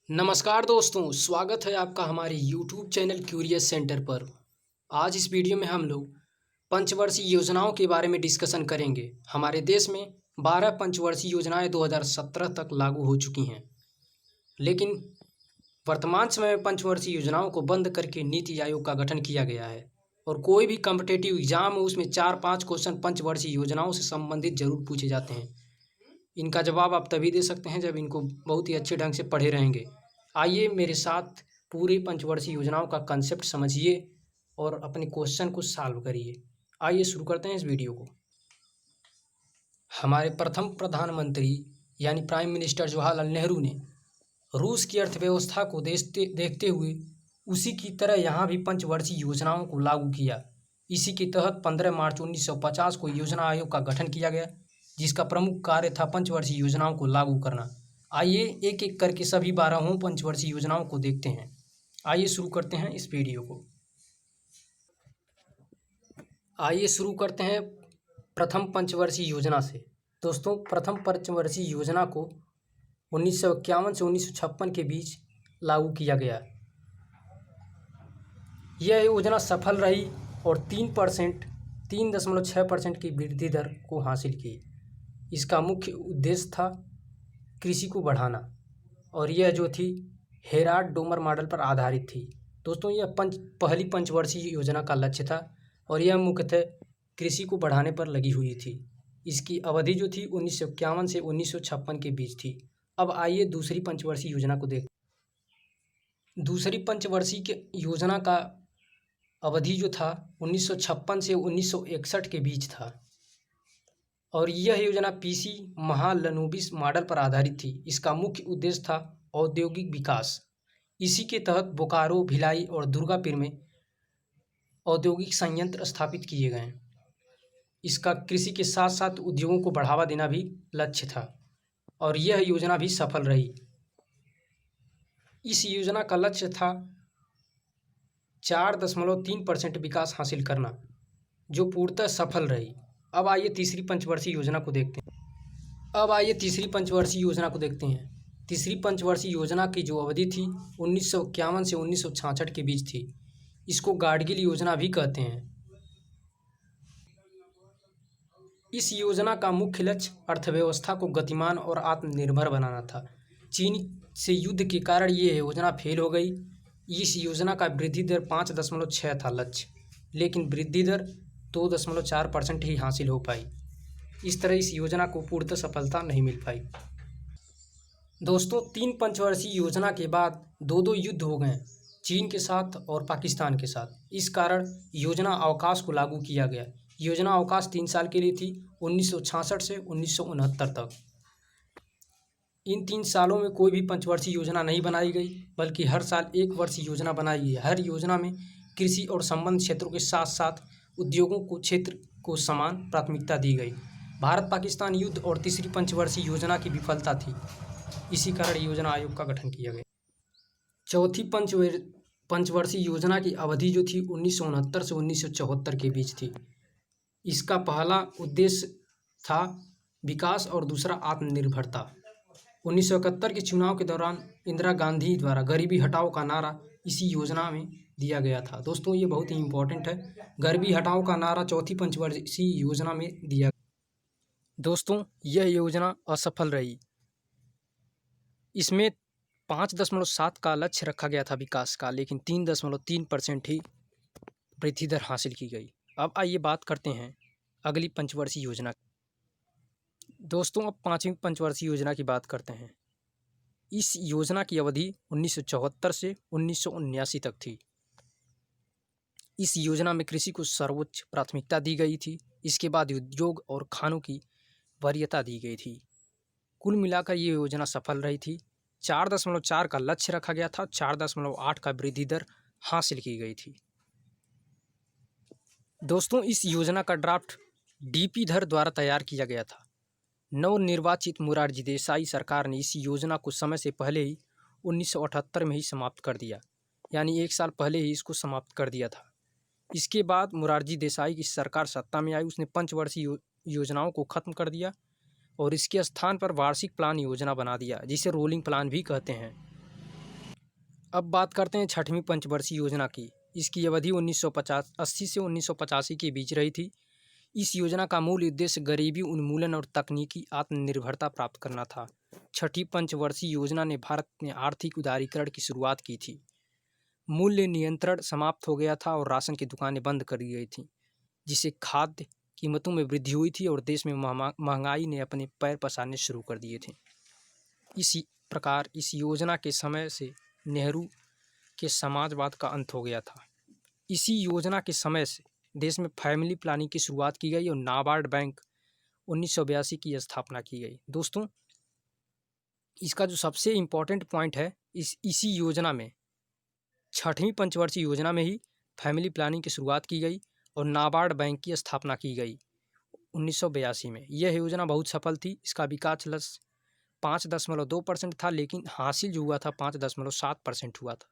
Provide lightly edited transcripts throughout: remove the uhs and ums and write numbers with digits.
नमस्कार दोस्तों, स्वागत है आपका हमारे YouTube चैनल क्यूरियस सेंटर पर। आज इस वीडियो में हम लोग पंचवर्षीय योजनाओं के बारे में डिस्कशन करेंगे। हमारे देश में 12 पंचवर्षीय योजनाएं 2017 तक लागू हो चुकी हैं, लेकिन वर्तमान समय में पंचवर्षीय योजनाओं को बंद करके नीति आयोग का गठन किया गया है और कोई भी कॉम्पिटिटिव एग्जाम हो उसमें 4-5 क्वेश्चन पंचवर्षीय योजनाओं से संबंधित जरूर पूछे जाते हैं। इनका जवाब आप तभी दे सकते हैं जब इनको बहुत ही अच्छे ढंग से पढ़े रहेंगे। आइए मेरे साथ पूरी पंचवर्षीय योजनाओं का कंसेप्ट समझिए और अपने क्वेश्चन को सॉल्व करिए। आइए शुरू करते हैं इस वीडियो को। हमारे प्रथम प्रधानमंत्री यानी प्राइम मिनिस्टर जवाहरलाल नेहरू ने रूस की अर्थव्यवस्था को देखते हुए उसी की तरह यहाँ भी पंचवर्षीय योजनाओं को लागू किया। इसी के तहत 15 मार्च 1950 को योजना आयोग का गठन किया गया, जिसका प्रमुख कार्य था पंचवर्षीय योजनाओं को लागू करना। आइए एक एक करके सभी 12 पंचवर्षीय योजनाओं को देखते हैं। आइए शुरू करते हैं इस वीडियो को। आइए शुरू करते हैं प्रथम पंचवर्षीय योजना से। दोस्तों, प्रथम पंचवर्षीय योजना को 1951 से 1956 के बीच लागू किया गया। यह योजना सफल रही और 3.6% की वृद्धि दर को हासिल की। इसका मुख्य उद्देश्य था कृषि को बढ़ाना और यह जो थी हेराल्ड डोमर मॉडल पर आधारित थी। दोस्तों, यह पहली पंचवर्षीय योजना का लक्ष्य था और यह मुख्यतः कृषि को बढ़ाने पर लगी हुई थी। इसकी अवधि जो थी 1951 से 1956 के बीच थी। अब आइए दूसरी पंचवर्षीय योजना को देखें। दूसरी पंचवर्षीय योजना का अवधि जो था 1956 से 1961 के बीच था और यह योजना पीसी महालनोबिस मॉडल पर आधारित थी। इसका मुख्य उद्देश्य था औद्योगिक विकास। इसी के तहत बोकारो, भिलाई और दुर्गापुर में औद्योगिक संयंत्र स्थापित किए गए। इसका कृषि के साथ साथ उद्योगों को बढ़ावा देना भी लक्ष्य था और यह योजना भी सफल रही। इस योजना का लक्ष्य था 4.3% विकास हासिल करना, जो पूर्णतः सफल रही। अब आइए तीसरी पंचवर्षीय योजना को देखते हैं। तीसरी पंचवर्षीय योजना की जो अवधि थी 1951 से 1966 के बीच थी। इसको गाडगिल योजना भी कहते हैं। इस योजना का मुख्य लक्ष्य अर्थव्यवस्था को गतिमान और आत्मनिर्भर बनाना था। चीन से युद्ध के कारण ये योजना फेल हो गई। इस योजना का वृद्धि दर 5.6 था लक्ष्य, लेकिन वृद्धि दर 2.4% ही हासिल हो पाई। इस तरह इस योजना को पूर्णतः सफलता नहीं मिल पाई। दोस्तों, 3 पंचवर्षीय योजना के बाद दो युद्ध हो गए, चीन के साथ और पाकिस्तान के साथ। इस कारण योजना अवकाश को लागू किया गया। योजना अवकाश 3 साल के लिए थी, 1966 से 1969 तक। इन 3 सालों में कोई भी पंचवर्षीय योजना नहीं बनाई गई, बल्कि हर साल 1 वर्षीय योजना बनाई गई। हर योजना में कृषि और संबद्ध क्षेत्रों के साथ साथ उद्योगों को क्षेत्र को समान प्राथमिकता दी गई। भारत पाकिस्तान युद्ध और तीसरी पंचवर्षीय योजना की विफलता थी, इसी कारण योजना आयोग का गठन किया गया। चौथी पंचवर्षीय योजना की अवधि जो थी 1969 से 1974 के बीच थी। इसका पहला उद्देश्य था विकास और दूसरा आत्मनिर्भरता। 1971 के चुनाव के दौरान इंदिरा गांधी द्वारा गरीबी हटाओ का नारा इसी योजना में दिया गया था। दोस्तों, ये बहुत ही इम्पोर्टेंट है। गरीबी हटाओ का नारा चौथी पंचवर्षीय योजना में दिया। दोस्तों, यह योजना असफल रही। इसमें 5.7 का लक्ष्य रखा गया था विकास का, लेकिन 3.3% ही वृद्धि दर हासिल की गई। अब आइए बात करते हैं अगली पंचवर्षीय योजना। दोस्तों, अब 5वीं पंचवर्षीय योजना की बात करते हैं। इस योजना की अवधि 1974 से 1979 तक थी। इस योजना में कृषि को सर्वोच्च प्राथमिकता दी गई थी। इसके बाद उद्योग और खानों की वरीयता दी गई थी। कुल मिलाकर ये योजना सफल रही थी। 4.4 का लक्ष्य रखा गया था, 4.8 का वृद्धि दर हासिल की गई थी। दोस्तों, इस योजना का ड्राफ्ट डीपी धर द्वारा तैयार किया गया था। नवनिर्वाचित मोरारजी देसाई सरकार ने इस योजना को समय से पहले ही 1978 में ही समाप्त कर दिया, यानी 1 साल पहले ही इसको समाप्त कर दिया था। इसके बाद मोरारजी देसाई की सरकार सत्ता में आई। उसने पंचवर्षीय योजनाओं को खत्म कर दिया और इसके स्थान पर वार्षिक प्लान योजना बना दिया, जिसे रोलिंग प्लान भी कहते हैं। अब बात करते हैं छठवीं पंचवर्षीय योजना की। इसकी अवधि 1980 से 1985 के बीच रही थी। इस योजना का मूल उद्देश्य गरीबी उन्मूलन और तकनीकी आत्मनिर्भरता प्राप्त करना था। छठी पंचवर्षीय योजना ने भारत में आर्थिक उदारीकरण की शुरुआत की थी। मूल्य नियंत्रण समाप्त हो गया था और राशन की दुकानें बंद कर दी गई थीं, जिससे खाद्य कीमतों में वृद्धि हुई थी और देश में महंगाई ने अपने पैर पसारने शुरू कर दिए थे। इसी प्रकार इस योजना के समय से नेहरू के समाजवाद का अंत हो गया था। इसी योजना के समय से देश में फैमिली प्लानिंग की शुरुआत की गई और नाबार्ड बैंक 1982 की स्थापना की गई। दोस्तों, इसका जो सबसे इम्पोर्टेंट पॉइंट है, इसी योजना में, छठवीं पंचवर्षीय योजना में ही फैमिली प्लानिंग की शुरुआत की गई और नाबार्ड बैंक की स्थापना की गई 1982 में। यह योजना बहुत सफल थी। इसका विकास लक्ष्य 5.2% था, लेकिन हासिल जो हुआ था 5.7% हुआ था।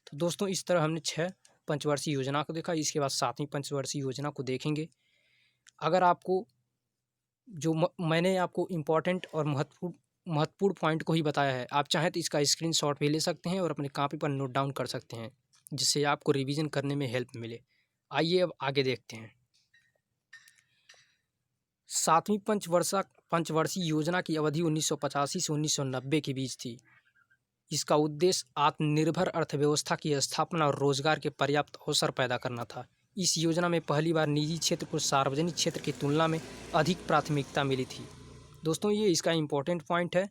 तो दोस्तों, इस तरह हमने 6 पंचवर्षीय योजना को देखा। इसके बाद 7वीं पंचवर्षीय योजना को देखेंगे। अगर आपको मैंने आपको इम्पोर्टेंट और महत्वपूर्ण पॉइंट को ही बताया है, आप चाहें तो इसका स्क्रीनशॉट भी ले सकते हैं और अपने कॉपी पर नोट डाउन कर सकते हैं, जिससे आपको रिवीजन करने में हेल्प मिले। आइए अब आगे देखते हैं। 7वीं पंचवर्षीय योजना की अवधि 1985 से 1990 के बीच थी। इसका उद्देश्य आत्मनिर्भर अर्थव्यवस्था की स्थापना और रोजगार के पर्याप्त अवसर पैदा करना था। इस योजना में पहली बार निजी क्षेत्र को सार्वजनिक क्षेत्र की तुलना में अधिक प्राथमिकता मिली थी। दोस्तों, ये इसका इम्पोर्टेंट पॉइंट है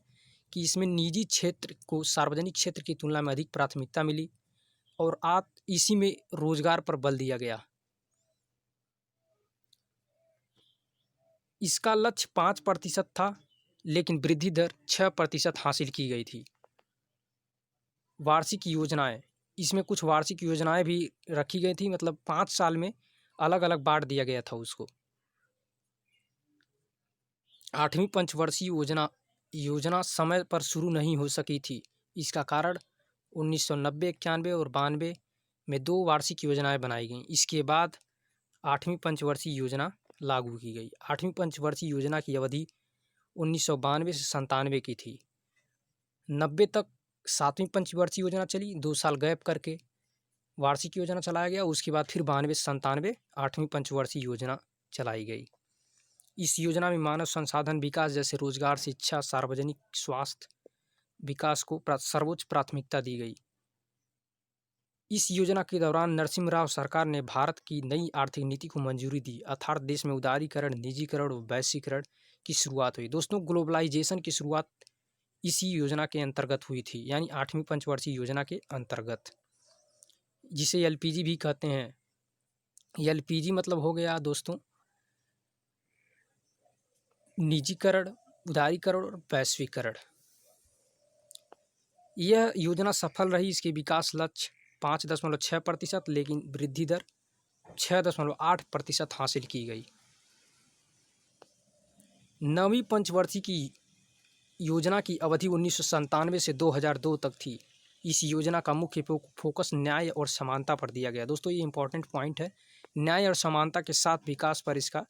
कि इसमें निजी क्षेत्र को सार्वजनिक क्षेत्र की तुलना में अधिक प्राथमिकता मिली और इसी में रोजगार पर बल दिया गया। इसका लक्ष्य 5% था, लेकिन वृद्धि दर 6% हासिल की गई थी। वार्षिक योजनाएं, इसमें कुछ वार्षिक योजनाएं भी रखी गई थी, मतलब 5 साल में अलग अलग बांट दिया गया था उसको। 8वीं पंचवर्षीय योजना समय पर शुरू नहीं हो सकी थी। इसका कारण 1990, 91 और 92 में 2 वार्षिक योजनाएं बनाई गईं। इसके बाद 8वीं पंचवर्षीय योजना लागू की गई। 8वीं पंचवर्षीय योजना की अवधि 1992 से 97 की थी। 90 तक 7वीं पंचवर्षीय योजना चली, 2 साल गैप करके वार्षिक योजना चलाया गया। उसके बाद फिर 92 से 97 8वीं पंचवर्षीय योजना चलाई गई। इस योजना में मानव संसाधन विकास जैसे रोजगार, शिक्षा, सार्वजनिक स्वास्थ्य विकास को सर्वोच्च प्राथमिकता दी गई। इस योजना के दौरान नरसिम्हा राव सरकार ने भारत की नई आर्थिक नीति को मंजूरी दी, अर्थात देश में उदारीकरण, निजीकरण और वैश्वीकरण की शुरुआत हुई। दोस्तों, ग्लोबलाइजेशन की शुरुआत इसी योजना के अंतर्गत हुई थी, यानी 8वीं पंचवर्षीय योजना के अंतर्गत, जिसे एलपीजी भी कहते हैं। एलपीजी मतलब हो गया दोस्तों निजीकरण, उदारीकरण और वैश्वीकरण। यह योजना सफल रही। इसके विकास लक्ष्य 5.6%, लेकिन वृद्धि दर 6.8% हासिल की गई। 9वीं पंचवर्षीय की योजना की अवधि 1997 से 2002 तक थी। इस योजना का मुख्य फोकस न्याय और समानता पर दिया गया। दोस्तों, ये इंपॉर्टेंट पॉइंट है। न्याय और समानता के साथ विकास पर इसका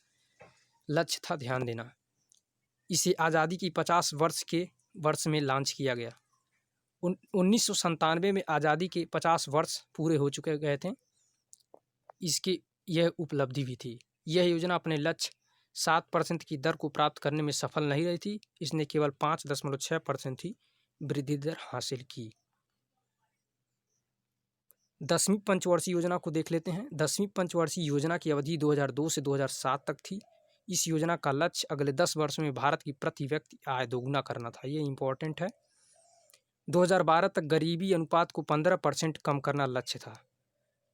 लक्ष्य था, ध्यान देना। इसे आज़ादी की 50 वर्ष में लॉन्च किया गया। 1997 में आज़ादी के 50 वर्ष पूरे हो चुके गए थे। इसकी यह उपलब्धि भी थी। यह योजना अपने लक्ष्य 7% की दर को प्राप्त करने में सफल नहीं रही थी। इसने केवल 5.6% ही वृद्धि दर हासिल की। 10वीं पंचवर्षीय योजना को देख लेते हैं। 10वीं पंचवर्षीय योजना की अवधि 2002 से 2007 तक थी। इस योजना का लक्ष्य अगले 10 वर्षों में भारत की प्रति व्यक्ति आय दोगुना करना था। ये इंपॉर्टेंट है। 2012 तक गरीबी अनुपात को 15% कम करना लक्ष्य था।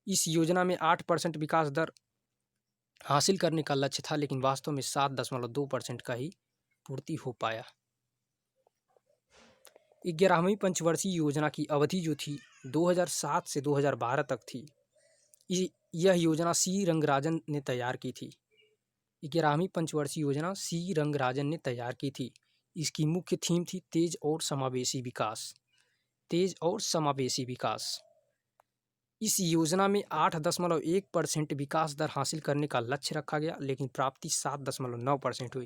इस योजना में 8% विकास दर हासिल करने का लक्ष्य था, लेकिन वास्तव में 7.2% का ही पूर्ति हो पाया। 11वीं पंचवर्षीय योजना की अवधि जो थी 2007 से 2012 तक थी। यह योजना सी रंगराजन ने तैयार की थी। 11वीं पंचवर्षीय योजना सी रंगराजन ने तैयार की थी। इसकी मुख्य थीम थी तेज और समावेशी विकास। तेज और समावेशी विकास। इस योजना में 8.1% विकास दर हासिल करने का लक्ष्य रखा गया, लेकिन प्राप्ति 7.9% हुई।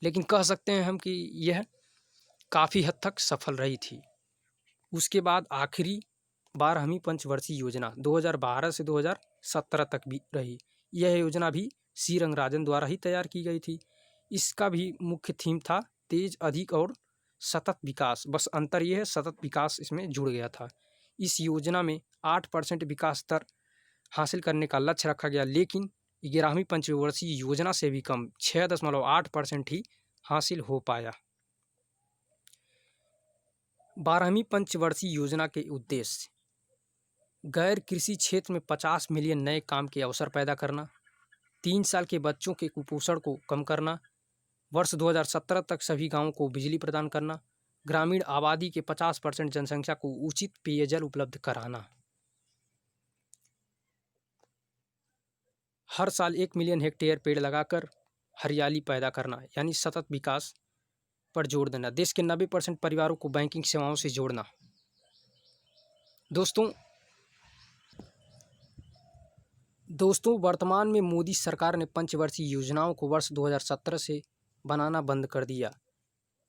लेकिन कह सकते हैं हम कि यह काफ़ी हद तक सफल रही थी। उसके बाद आखिरी 12वीं पंचवर्षीय योजना 2012 से 2017 तक भी रही। यह योजना भी सी रंगराजन द्वारा ही तैयार की गई थी। इसका भी मुख्य थीम था तेज, अधिक और सतत विकास। बस अंतर यह है, सतत विकास इसमें जुड़ गया था। इस योजना में 8% विकास दर हासिल करने का लक्ष्य रखा गया, लेकिन 11वीं पंचवर्षीय योजना से भी कम 6.8% ही हासिल हो पाया। 12वीं पंचवर्षीय योजना के उद्देश्य: गैर कृषि क्षेत्र में 50 मिलियन नए काम के अवसर पैदा करना, 3 साल के बच्चों के कुपोषण को कम करना, वर्ष 2017 तक सभी गांवों को बिजली प्रदान करना, ग्रामीण आबादी के 50% जनसंख्या को उचित पेयजल उपलब्ध कराना, हर साल 1 मिलियन हेक्टेयर पेड़ लगाकर हरियाली पैदा करना, यानी सतत विकास पर जोर देना, देश के 90% परिवारों को बैंकिंग सेवाओं से जोड़ना। दोस्तों वर्तमान में मोदी सरकार ने पंचवर्षीय योजनाओं को वर्ष 2017 से बनाना बंद कर दिया।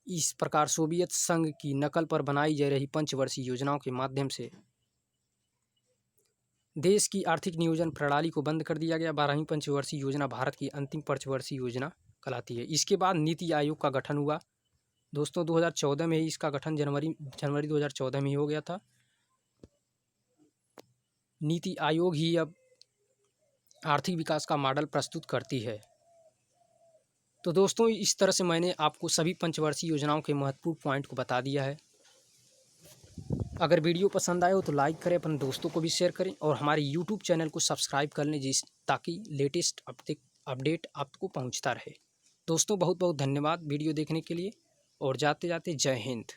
इस प्रकार सोवियत संघ की नकल पर बनाई जा रही पंचवर्षीय योजनाओं के माध्यम से देश की आर्थिक नियोजन प्रणाली को बंद कर दिया गया। 12वीं पंचवर्षीय योजना भारत की अंतिम पंचवर्षीय योजना कहलाती है। इसके बाद नीति आयोग का गठन हुआ। दोस्तों 2014 में ही इसका गठन जनवरी 2014 में ही हो गया था। नीति आयोग ही अब आर्थिक विकास का मॉडल प्रस्तुत करती है। तो दोस्तों इस तरह से मैंने आपको सभी पंचवर्षीय योजनाओं के महत्वपूर्ण पॉइंट को बता दिया है। अगर वीडियो पसंद आए हो तो लाइक करें, अपने दोस्तों को भी शेयर करें और हमारे यूट्यूब चैनल को सब्सक्राइब कर लें, ताकि लेटेस्ट अपडेट आपको पहुंचता रहे। दोस्तों बहुत बहुत धन्यवाद वीडियो देखने के लिए, और जाते जाते जय हिंद।